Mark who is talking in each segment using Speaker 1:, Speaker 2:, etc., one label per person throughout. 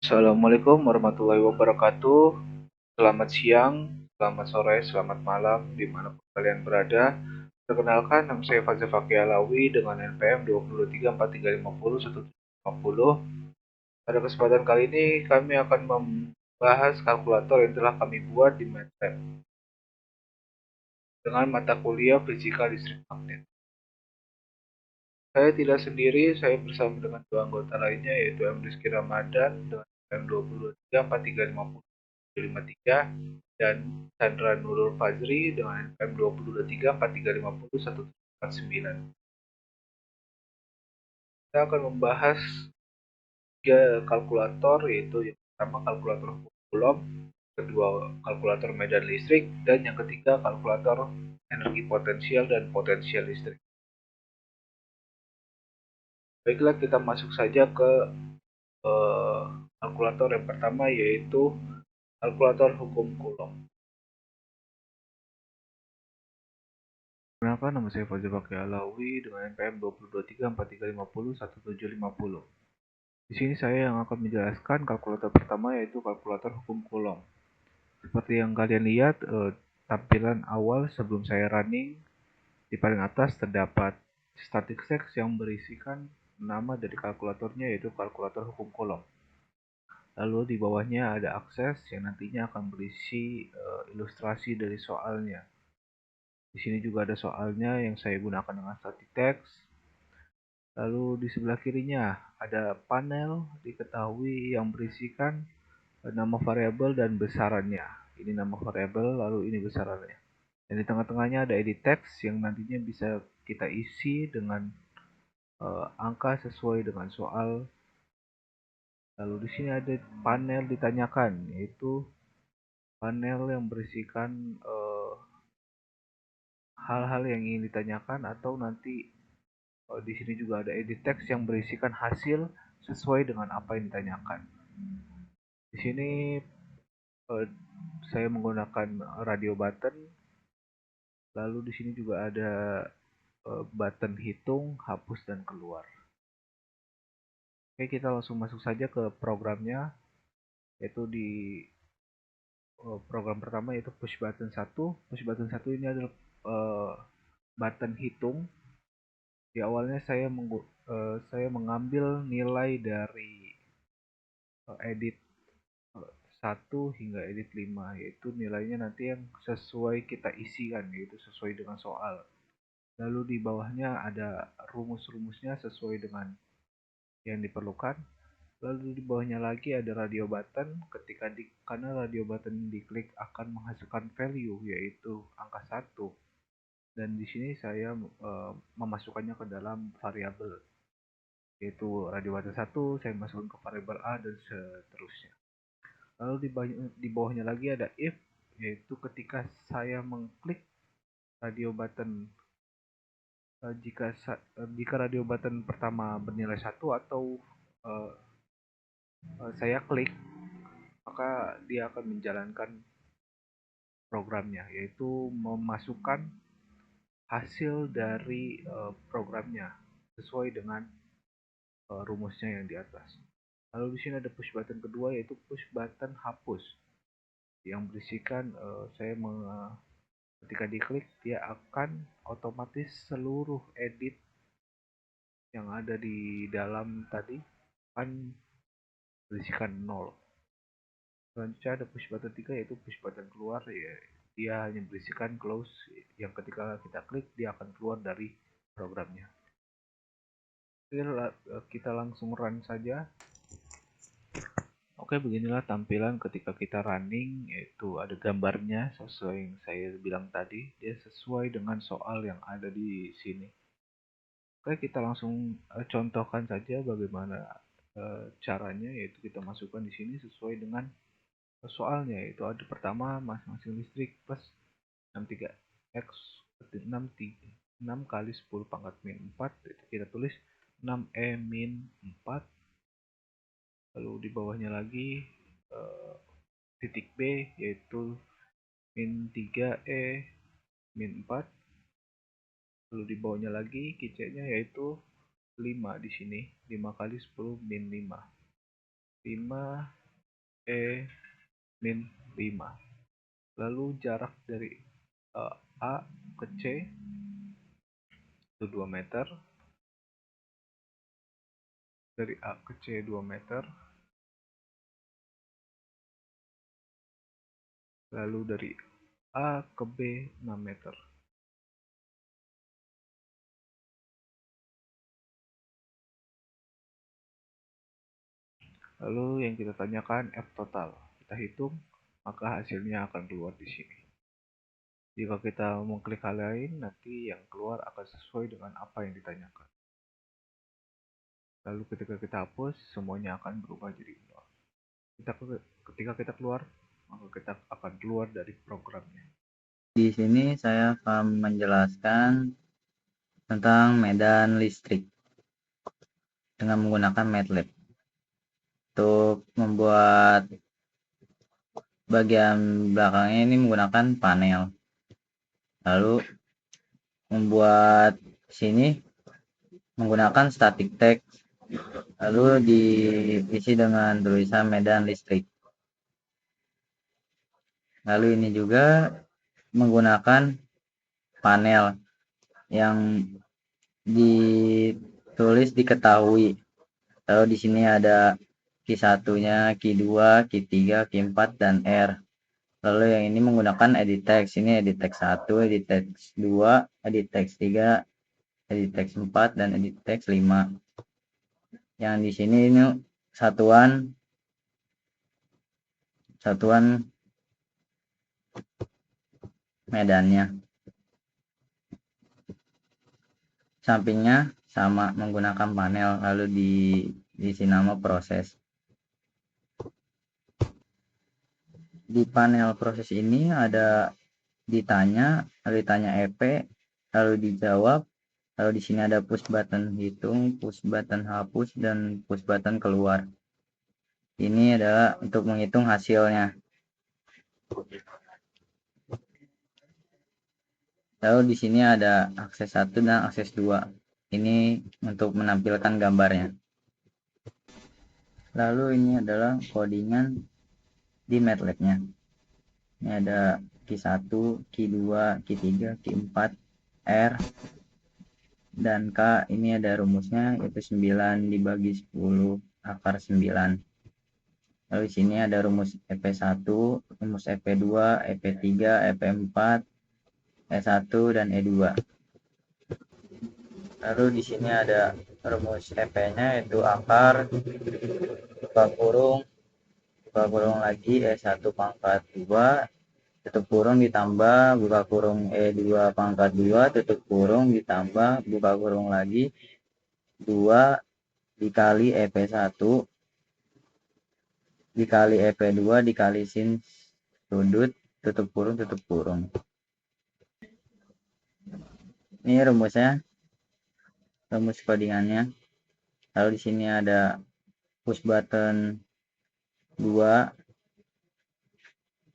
Speaker 1: Assalamualaikum warahmatullahi wabarakatuh. Selamat siang, selamat sore, selamat malam, dimanapun kalian berada. Perkenalkan, nama saya Fazil Fakih Alawi dengan NPM 202343501750. Pada kesempatan kali ini, kami akan membahas kalkulator yang telah kami buat di MATLAB dengan mata kuliah Fisika Listrik Magnet. Saya tidak sendiri, saya bersama dengan dua anggota lainnya, yaitu M. Rizky Ramadan dengan NPM 2023434053 dan Chandra Nurul Fazri dengan NPM 202343501749. Kita akan membahas tiga kalkulator, yaitu yang pertama kalkulator Coulomb, kedua kalkulator medan listrik, dan yang ketiga kalkulator energi potensial dan potensial listrik. Baiklah, kita masuk saja ke kalkulator yang pertama, yaitu kalkulator hukum Coulomb. Kenalkan, nama saya Fazil Fakih Alawi dengan NPM 202343501750. Di sini saya yang akan menjelaskan kalkulator pertama, yaitu kalkulator hukum Coulomb. Seperti yang kalian lihat, tampilan awal sebelum saya running, di paling atas terdapat static text yang berisikan nama dari kalkulatornya, yaitu kalkulator hukum Coulomb. Lalu di bawahnya ada akses yang nantinya akan berisi ilustrasi dari soalnya. Di sini juga ada soalnya yang saya gunakan dengan static text. Lalu di sebelah kirinya ada panel diketahui yang berisikan nama variabel dan besarannya. Ini nama variabel, lalu ini besarannya. Dan di tengah-tengahnya ada edit text yang nantinya bisa kita isi dengan angka sesuai dengan soal. Lalu di sini ada panel ditanyakan, yaitu panel yang berisikan hal-hal yang ingin ditanyakan, atau nanti di sini juga ada edit text yang berisikan hasil sesuai dengan apa yang ditanyakan. Di sini saya menggunakan radio button. Lalu di sini juga ada button hitung, hapus, dan keluar. Oke, kita langsung masuk saja ke programnya, yaitu di program pertama, yaitu push button 1. Push button 1 ini adalah button hitung. Di awalnya saya mengambil nilai dari edit 1 hingga edit 5, yaitu nilainya nanti yang sesuai kita isikan, yaitu sesuai dengan soal. Lalu di bawahnya ada rumus-rumusnya sesuai dengan yang diperlukan. Lalu di bawahnya lagi ada radio button. Karena radio button diklik akan menghasilkan value, yaitu angka 1. Dan di sini saya memasukkannya ke dalam variabel, yaitu radio button 1 saya masukkan ke variabel A dan seterusnya. Lalu di bawahnya lagi ada if, yaitu ketika saya mengklik radio button, jika radio button pertama bernilai 1 atau saya klik, maka dia akan menjalankan programnya, yaitu memasukkan hasil dari programnya sesuai dengan rumusnya yang di atas. Lalu di sini ada push button kedua, yaitu push button hapus, yang berisikan ketika diklik dia akan otomatis seluruh edit yang ada di dalam tadi akan berisikan 0. Selanjutnya ada push button 3, yaitu push button keluar, ya dia hanya berisikan close, yang ketika kita klik dia akan keluar dari programnya. Kita langsung run saja. Oke, beginilah tampilan ketika kita running, yaitu ada gambarnya sesuai yang saya bilang tadi, dia sesuai dengan soal yang ada di sini. Oke, kita langsung contohkan saja bagaimana caranya, yaitu kita masukkan di sini sesuai dengan soalnya, yaitu ada pertama masing-masing listrik plus 63 x 6 kali 10 pangkat min 4, itu kita tulis 6e min 4. Lalu di bawahnya lagi titik B, yaitu min 3e min 4. Lalu di bawahnya lagi kiceknya, yaitu 5 di sini, 5 kali 10 min 5. 5E min 5. Lalu jarak dari A ke C itu 2 meter. Dari A ke C 2 meter. Lalu dari A ke B 6 meter. Lalu yang kita tanyakan F total. Kita hitung, maka hasilnya akan keluar di sini. Jika kita mengklik hal lain, nanti yang keluar akan sesuai dengan apa yang ditanyakan. Lalu ketika kita hapus, semuanya akan berubah jadi 0. Ketika kita keluar, maka kita akan keluar dari programnya.
Speaker 2: Di sini saya akan menjelaskan tentang medan listrik dengan menggunakan MATLAB. Untuk membuat bagian belakangnya ini menggunakan panel. Lalu membuat sini menggunakan static text. Lalu diisi dengan tulisan medan listrik. Lalu ini juga menggunakan panel yang ditulis diketahui. Lalu di sini ada Q1-nya, Q2, Q3, Q4 dan R. Lalu yang ini menggunakan edit text. Ini edit text 1, edit text 2, edit text 3, edit text 4 dan edit text 5. Yang di sini ini satuan medannya. Sampingnya sama menggunakan panel, lalu diisi nama proses. Di panel proses ini ada ditanya, lalu ditanya EP, lalu dijawab, lalu di sini ada push button hitung, push button hapus dan push button keluar. Ini adalah untuk menghitung hasilnya. Lalu di sini ada akses 1 dan akses 2. Ini untuk menampilkan gambarnya. Lalu ini adalah codingan di MATLAB-nya. Ini ada Q1, Q2, Q3, Q4, R dan K. Ini ada rumusnya, yaitu 9 dibagi 10 akar 9. Lalu di sini ada rumus EP1, rumus EP2, EP3, EP4, E1 dan E2. Lalu di sini ada rumus EP-nya, yaitu akar buka kurung lagi E1 pangkat 2 tutup kurung ditambah buka kurung E2 pangkat 2 tutup kurung ditambah buka kurung lagi 2 dikali EP1 dikali EP2 dikali sin sudut tutup kurung. Ini rumusnya, rumus codingannya. Lalu di sini ada push button 2,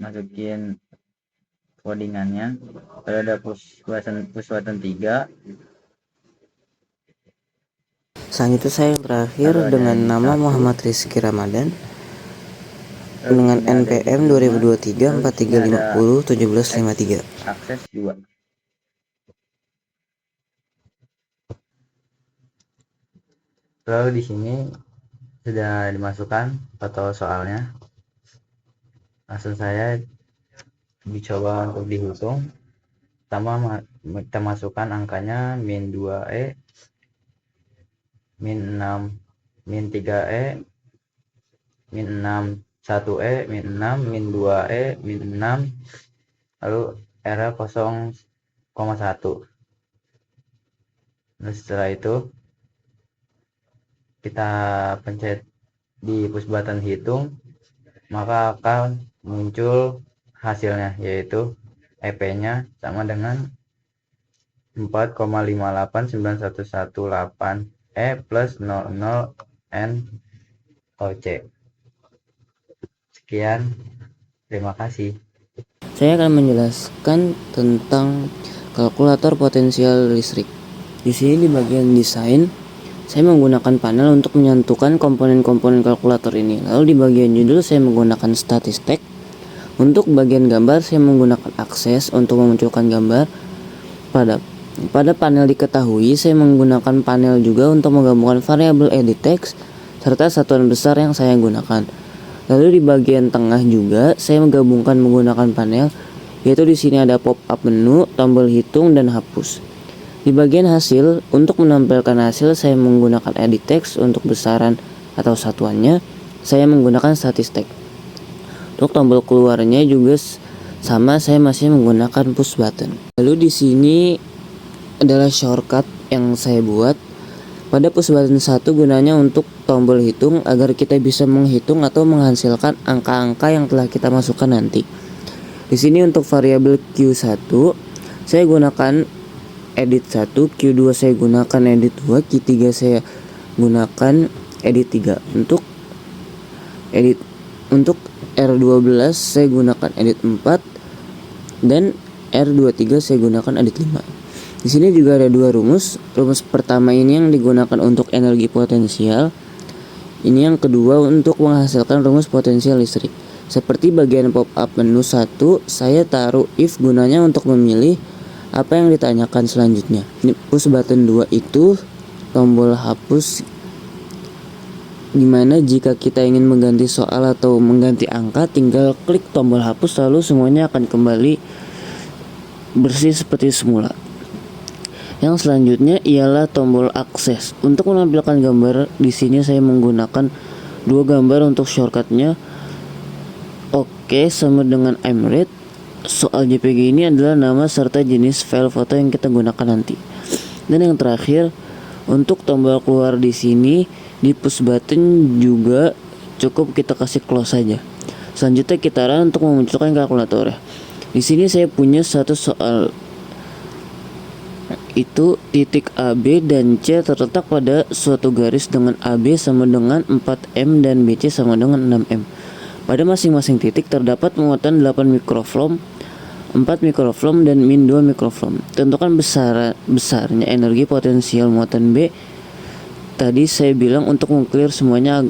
Speaker 2: masukin codingannya. Lalu ada push button 3.
Speaker 3: Selanjutnya saya yang terakhir dengan nama Muhammad Rizky Ramadan dengan NPM 2023 4350 1753.
Speaker 2: Akses 2. Lalu di sini sudah dimasukkan foto soalnya. Langsung saya dicoba untuk dihitung. Pertama kita masukkan angkanya min 2E, min 6, min 3E, min 6 1E, min 6, min 2E, min 6, lalu R 0,1. Nah, setelah itu kita pencet di push button hitung, maka akan muncul hasilnya, yaitu EP-nya sama dengan 4,58918 E plus 00 N OC. Sekian, terima kasih.
Speaker 3: Saya akan menjelaskan tentang kalkulator potensial listrik. Di sini di bagian desain, saya menggunakan panel untuk menyatukan komponen-komponen kalkulator ini. Lalu di bagian judul saya menggunakan statistik. Untuk bagian gambar saya menggunakan akses untuk memunculkan gambar. Pada panel diketahui saya menggunakan panel juga untuk menggabungkan variabel edit text serta satuan besar yang saya gunakan. Lalu di bagian tengah juga saya menggabungkan menggunakan panel, yaitu di sini ada pop up menu, tombol hitung dan hapus. Di bagian hasil, untuk menampilkan hasil saya menggunakan edit text. Untuk besaran atau satuannya saya menggunakan statistik. Untuk tombol keluarnya juga sama, saya masih menggunakan push button. Lalu di sini adalah shortcut yang saya buat. Pada push button 1 gunanya untuk tombol hitung agar kita bisa menghitung atau menghasilkan angka-angka yang telah kita masukkan nanti. Di sini untuk variabel Q1 saya gunakan edit 1, Q2 saya gunakan edit 2, Q3 saya gunakan edit 3. Untuk R12 saya gunakan edit 4 dan R23 saya gunakan edit 5. Di sini juga ada dua rumus. Rumus pertama ini yang digunakan untuk energi potensial. Ini yang kedua untuk menghasilkan rumus potensial listrik. Seperti bagian pop up menu 1, saya taruh if gunanya untuk memilih apa yang ditanyakan selanjutnya. Ini push button 2 itu tombol hapus, dimana jika kita ingin mengganti soal atau mengganti angka tinggal klik tombol hapus lalu semuanya akan kembali bersih seperti semula. Yang selanjutnya ialah tombol akses. Untuk menampilkan gambar di sini saya menggunakan dua gambar untuk shortcutnya. Oke, sama dengan I'm read. Soal JPG ini adalah nama serta jenis file foto yang kita gunakan nanti. Dan yang terakhir, untuk tombol keluar di sini di push button juga cukup kita kasih close saja. Selanjutnya kita run untuk memunculkan kalkulator. Di sini saya punya satu soal, itu titik AB dan C terletak pada suatu garis dengan AB sama dengan 4M dan BC sama dengan 6M. Pada masing-masing titik terdapat muatan 8 mikroohm, 4 mikroohm dan min 2 mikroohm. Tentukan besarnya energi potensial muatan B. Tadi saya bilang untuk meng-clear semuanya.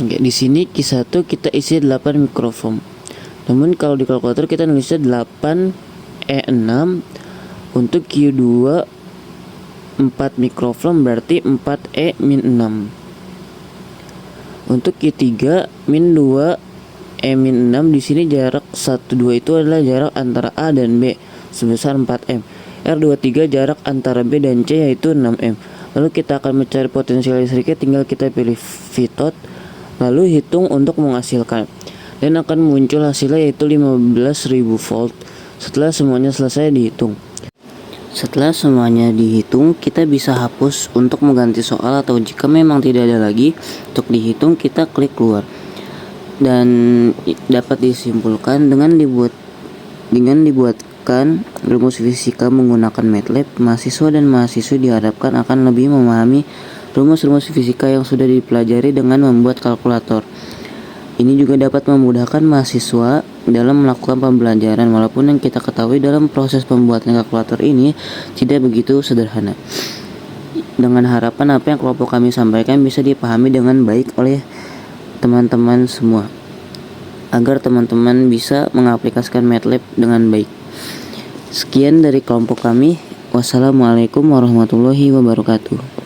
Speaker 3: Oke, di sini Q1 kita isi 8 mikroohm. Namun kalau di kalkulator kita nulisnya 8E6. Untuk Q2 4 mikroohm berarti 4E-6. Untuk Q3 min 2 E-6 di sini jarak 1 2 itu adalah jarak antara A dan B sebesar 4M. R23 jarak antara B dan C yaitu 6M. Lalu kita akan mencari potensial listriknya, tinggal kita pilih VTOT lalu hitung untuk menghasilkan. Dan akan muncul hasilnya yaitu 15.000 volt setelah semuanya selesai dihitung. Setelah semuanya dihitung, kita bisa hapus untuk mengganti soal atau jika memang tidak ada lagi untuk dihitung kita klik keluar. Dan dapat disimpulkan dengan dibuatkan rumus fisika menggunakan MATLAB, mahasiswa dan mahasiswi diharapkan akan lebih memahami rumus-rumus fisika yang sudah dipelajari dengan membuat kalkulator. Ini juga dapat memudahkan mahasiswa dalam melakukan pembelajaran walaupun yang kita ketahui dalam proses pembuatan kalkulator ini tidak begitu sederhana. Dengan harapan apa yang kelompok kami sampaikan bisa dipahami dengan baik oleh teman-teman semua, agar teman-teman bisa mengaplikasikan MATLAB dengan baik. Sekian dari kelompok kami. Wassalamualaikum warahmatullahi wabarakatuh.